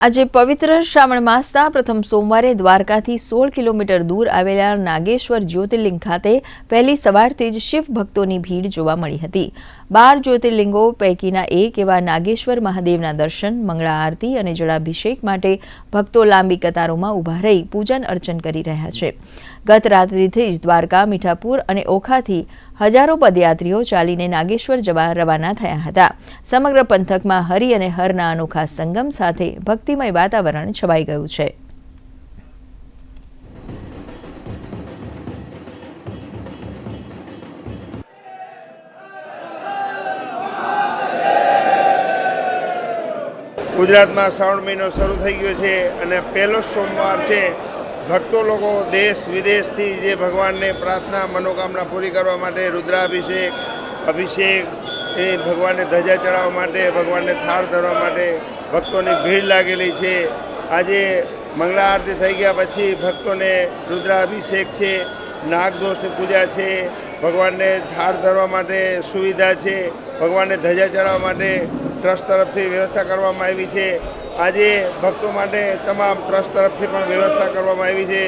આજે પવિત્ર શ્રાવણ માસના પ્રથમ સોમવારે દ્વારકાથી 16 કિલોમીટર દૂર આવેલા નાગેશ્વર જ્યોતિર્લિંગ ખાતે પહેલી સવારથી જ શિવ ભક્તોની ભીડ જોવા મળી હતી। 12 જ્યોતિર્લિંગો પૈકીના એક એવા નાગેશ્વર મહાદેવના દર્શન, મંગળા આરતી અને જળાભિષેક માટે ભક્તો લાંબી કતારોમાં ઊભા રહી પૂજન અર્ચન કરી રહ્યા છે। ગત રાત્રિથી જ દ્વારકા, મીઠાપુર અને ઓખાથી હજારો પદયાત્રીઓ ચાલીને નાગેશ્વર જવા રવાના થયા હતા। સમગ્ર પંથકમાં હરિ અને હરના અનોખા સંગમ સાથે ભક્તિમય વાતાવરણ છવાઈ ગયું છે। ગુજરાતમાં શ્રાવણ મહિનો શરૂ થઈ ગયો છે અને પહેલો સોમવાર છે। ભક્તો લોકો દેશ વિદેશથી જે ભગવાનને પ્રાર્થના મનોકામના પૂરી કરવા માટે રુદ્રાભિષેક, અભિષેક, એ ભગવાનને ધજા ચડાવવા માટે, ભગવાનને થાળ ધરવા માટે ભક્તોની ભીડ લાગેલી છે। આજે મંગળા આરતી થઈ ગયા પછી ભક્તોને રુદ્રાભિષેક છે, નાગદોષની પૂજા છે, ભગવાનને થાળ ધરવા માટે સુવિધા છે, ભગવાનને ધજા ચડાવવા માટે ટ્રસ્ટ તરફથી વ્યવસ્થા કરવામાં આવી છે। આજે ભક્તો માટે તમામ ટ્રસ્ટ તરફથી પણ વ્યવસ્થા કરવામાં આવી છે।